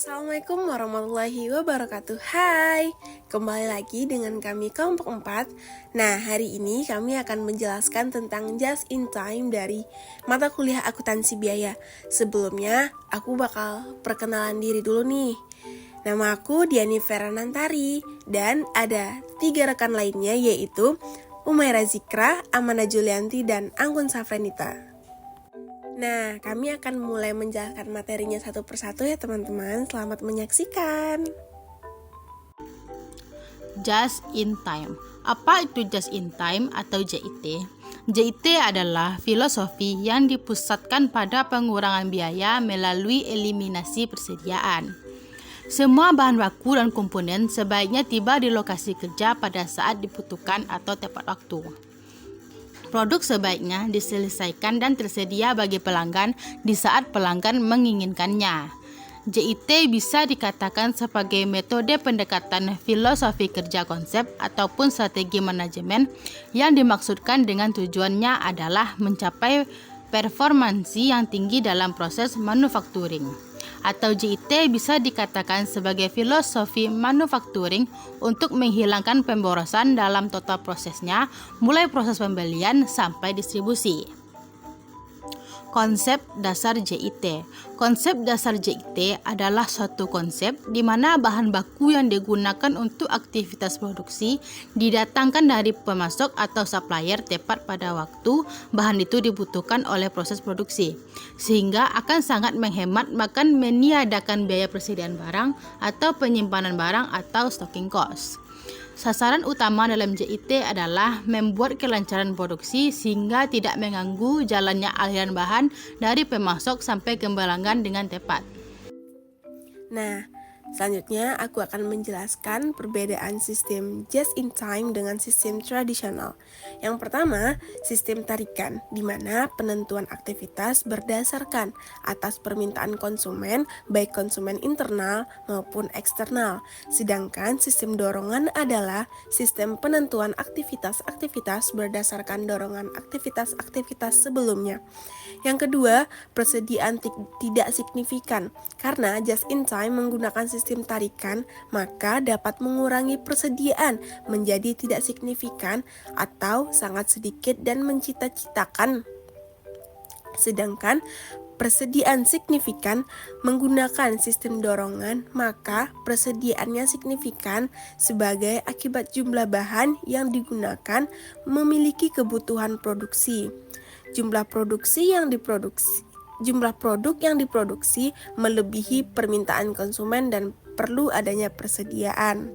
Assalamualaikum warahmatullahi wabarakatuh. Hai, kembali lagi dengan kami kelompok 4. Nah, hari ini kami akan menjelaskan tentang just in time dari mata kuliah akuntansi biaya. Sebelumnya, aku bakal perkenalan diri dulu nih. Nama aku Diani Feranantari dan ada 3 rekan lainnya yaitu Umaira Zikra, Amanda Julianti, dan Anggun Safrenita. Nah, kami akan mulai menjelaskan materinya satu persatu ya teman-teman. Selamat menyaksikan. Just in time. Apa itu just in time atau JIT? JIT adalah filosofi yang dipusatkan pada pengurangan biaya melalui eliminasi persediaan. Semua bahan baku dan komponen sebaiknya tiba di lokasi kerja pada saat dibutuhkan atau tepat waktu. Produk sebaiknya diselesaikan dan tersedia bagi pelanggan di saat pelanggan menginginkannya. JIT bisa dikatakan sebagai metode pendekatan filosofi kerja konsep ataupun strategi manajemen yang dimaksudkan dengan tujuannya adalah mencapai performansi yang tinggi dalam proses manufacturing. Atau JIT bisa dikatakan sebagai filosofi manufacturing untuk menghilangkan pemborosan dalam total prosesnya, mulai proses pembelian sampai distribusi. Konsep dasar JIT. Konsep dasar JIT adalah suatu konsep di mana bahan baku yang digunakan untuk aktivitas produksi didatangkan dari pemasok atau supplier tepat pada waktu bahan itu dibutuhkan oleh proses produksi, sehingga akan sangat menghemat bahkan meniadakan biaya persediaan barang atau penyimpanan barang atau stocking cost. Sasaran utama dalam JIT adalah membuat kelancaran produksi sehingga tidak mengganggu jalannya aliran bahan dari pemasok sampai ke pelanggan dengan tepat. Nah, selanjutnya aku akan menjelaskan perbedaan sistem just in time dengan sistem tradisional. Yang pertama, sistem tarikan, di mana penentuan aktivitas berdasarkan atas permintaan konsumen, baik konsumen internal maupun eksternal. Sedangkan sistem dorongan adalah sistem penentuan aktivitas-aktivitas berdasarkan dorongan aktivitas-aktivitas sebelumnya. Yang kedua, persediaan tidak signifikan. Karena just in time menggunakan sistem tarikan, maka dapat mengurangi persediaan menjadi tidak signifikan atau sangat sedikit dan mencita-citakan. Sedangkan persediaan signifikan menggunakan sistem dorongan, maka persediaannya signifikan sebagai akibat jumlah bahan yang digunakan memiliki kebutuhan produksi. Jumlah produk yang diproduksi melebihi permintaan konsumen dan perlu adanya persediaan.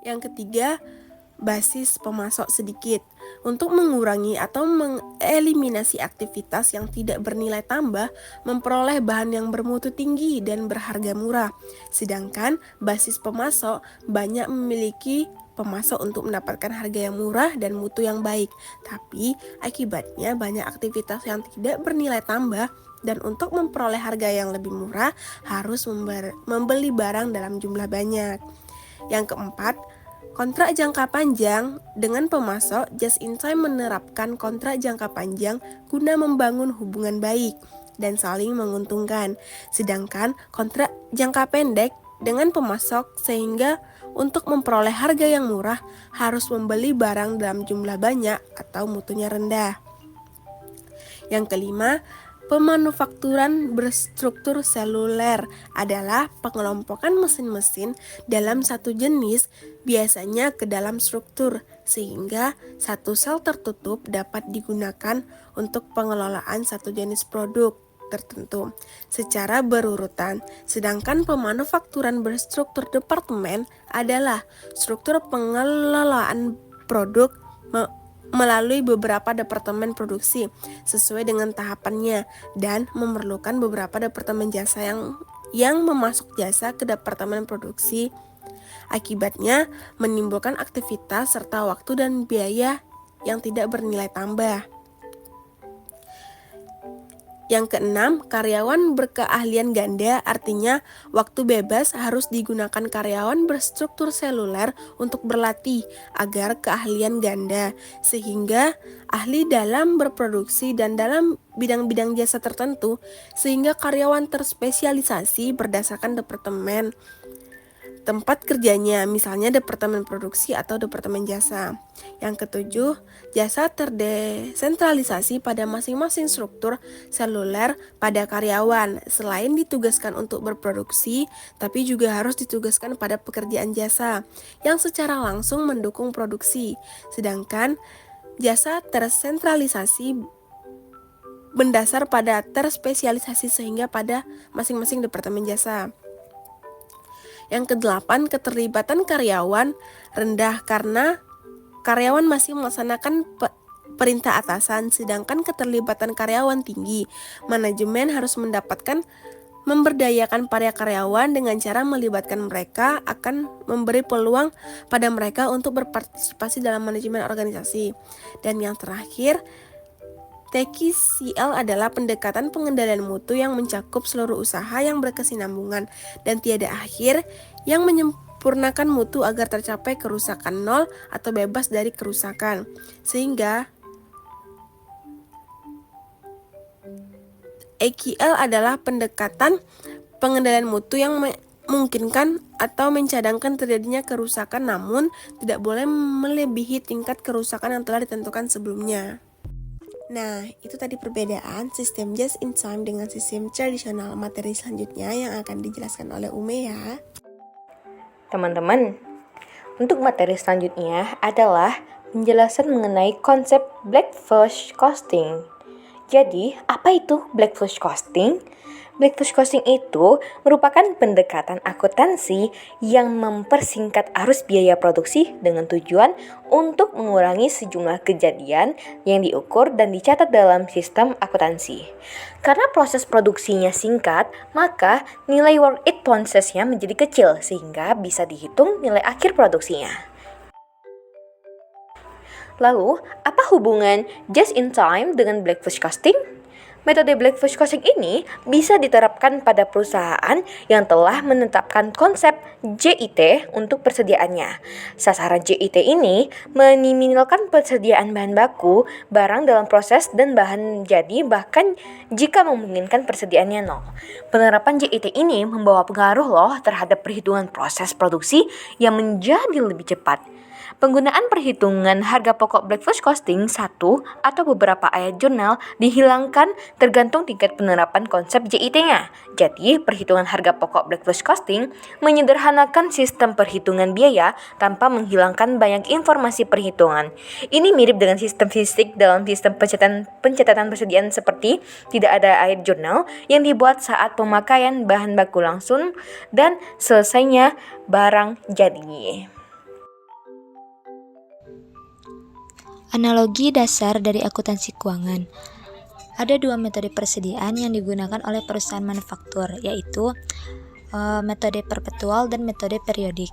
Yang ketiga, basis pemasok sedikit. Untuk mengurangi atau mengeliminasi aktivitas yang tidak bernilai tambah, memperoleh bahan yang bermutu tinggi dan berharga murah. Sedangkan basis pemasok banyak memiliki pemasok untuk mendapatkan harga yang murah dan mutu yang baik. Tapi akibatnya banyak aktivitas yang tidak bernilai tambah dan untuk memperoleh harga yang lebih murah harus membeli barang dalam jumlah banyak. Yang keempat, kontrak jangka panjang. Dengan pemasok, just in time menerapkan kontrak jangka panjang guna membangun hubungan baik dan saling menguntungkan. Sedangkan kontrak jangka pendek dengan pemasok sehingga untuk memperoleh harga yang murah harus membeli barang dalam jumlah banyak atau mutunya rendah. Yang kelima, pemanufakturan berstruktur seluler adalah pengelompokan mesin-mesin dalam satu jenis, biasanya ke dalam struktur, sehingga satu sel tertutup dapat digunakan untuk pengelolaan satu jenis produk tertentu secara berurutan. Sedangkan pemanufakturan berstruktur departemen adalah struktur pengelolaan produk melalui beberapa departemen produksi sesuai dengan tahapannya dan memerlukan beberapa departemen jasa yang memasuk jasa ke departemen produksi. Akibatnya menimbulkan aktivitas serta waktu dan biaya yang tidak bernilai tambah. Yang keenam, karyawan berkeahlian ganda, artinya waktu bebas harus digunakan karyawan berstruktur seluler untuk berlatih agar keahlian ganda, sehingga ahli dalam berproduksi dan dalam bidang-bidang jasa tertentu, sehingga karyawan terspesialisasi berdasarkan departemen tempat kerjanya, misalnya departemen produksi atau departemen jasa. Yang ketujuh, jasa terdesentralisasi pada masing-masing struktur seluler pada karyawan. Selain ditugaskan untuk berproduksi, tapi juga harus ditugaskan pada pekerjaan jasa yang secara langsung mendukung produksi. Sedangkan jasa tersentralisasi mendasar pada terspesialisasi sehingga pada masing-masing departemen jasa. Yang kedelapan, keterlibatan karyawan rendah karena karyawan masih melaksanakan perintah atasan, sedangkan keterlibatan karyawan tinggi. Manajemen harus memberdayakan para karyawan dengan cara melibatkan mereka, akan memberi peluang pada mereka untuk berpartisipasi dalam manajemen organisasi. Dan yang terakhir, TKCL adalah pendekatan pengendalian mutu yang mencakup seluruh usaha yang berkesinambungan dan tiada akhir, yang menyempurnakan mutu agar tercapai kerusakan nol atau bebas dari kerusakan. Sehingga EQL adalah pendekatan pengendalian mutu yang memungkinkan atau mencadangkan terjadinya kerusakan namun tidak boleh melebihi tingkat kerusakan yang telah ditentukan sebelumnya. Nah, itu tadi perbedaan sistem just in time dengan sistem tradisional. Materi selanjutnya yang akan dijelaskan oleh Ume ya. Teman-teman, untuk materi selanjutnya adalah penjelasan mengenai konsep Black-Scholes costing. Jadi, apa itu Black-Scholes costing? Black-Scholes costing itu merupakan pendekatan akuntansi yang mempersingkat arus biaya produksi dengan tujuan untuk mengurangi sejumlah kejadian yang diukur dan dicatat dalam sistem akuntansi. Karena proses produksinya singkat, maka nilai work it process-nya menjadi kecil sehingga bisa dihitung nilai akhir produksinya. Lalu, apa hubungan just in time dengan Black-Scholes costing? Metode Black-Scholes costing ini bisa diterapkan pada perusahaan yang telah menetapkan konsep JIT untuk persediaannya. Sasaran JIT ini meminimalkan persediaan bahan baku, barang dalam proses, dan bahan jadi bahkan jika memungkinkan persediaannya nol. Penerapan JIT ini membawa pengaruh loh terhadap perhitungan proses produksi yang menjadi lebih cepat. Penggunaan perhitungan harga pokok Black-Scholes costing 1 atau beberapa ayat jurnal dihilangkan tergantung tingkat penerapan konsep JIT-nya. Jadi, perhitungan harga pokok Black-Scholes costing menyederhanakan sistem perhitungan biaya tanpa menghilangkan banyak informasi perhitungan. Ini mirip dengan sistem fisik dalam sistem pencatatan persediaan seperti tidak ada ayat jurnal yang dibuat saat pemakaian bahan baku langsung dan selesainya barang jadi. Analogi dasar dari akuntansi keuangan. Ada dua metode persediaan yang digunakan oleh perusahaan manufaktur, yaitu metode perpetual dan metode periodik.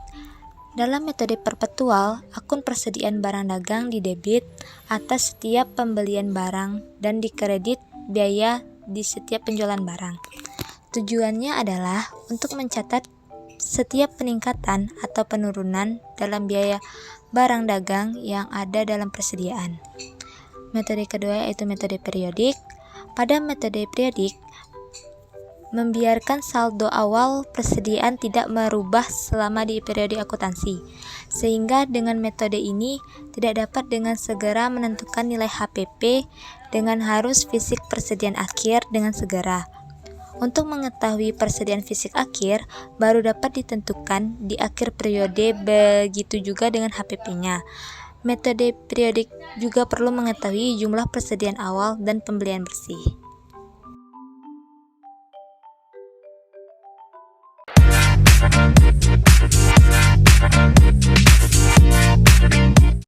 Dalam metode perpetual, akun persediaan barang dagang didebit atas setiap pembelian barang dan dikredit biaya di setiap penjualan barang. Tujuannya adalah untuk mencatat setiap peningkatan atau penurunan dalam biaya barang dagang yang ada dalam persediaan. Metode kedua yaitu metode periodik. Pada metode periodik, membiarkan saldo awal persediaan tidak merubah selama di periode akuntansi, sehingga dengan metode ini tidak dapat dengan segera menentukan nilai HPP dengan harus fisik persediaan akhir dengan segera. Untuk mengetahui persediaan fisik akhir baru dapat ditentukan di akhir periode, begitu juga dengan HPP-nya. Metode periodik juga perlu mengetahui jumlah persediaan awal dan pembelian bersih.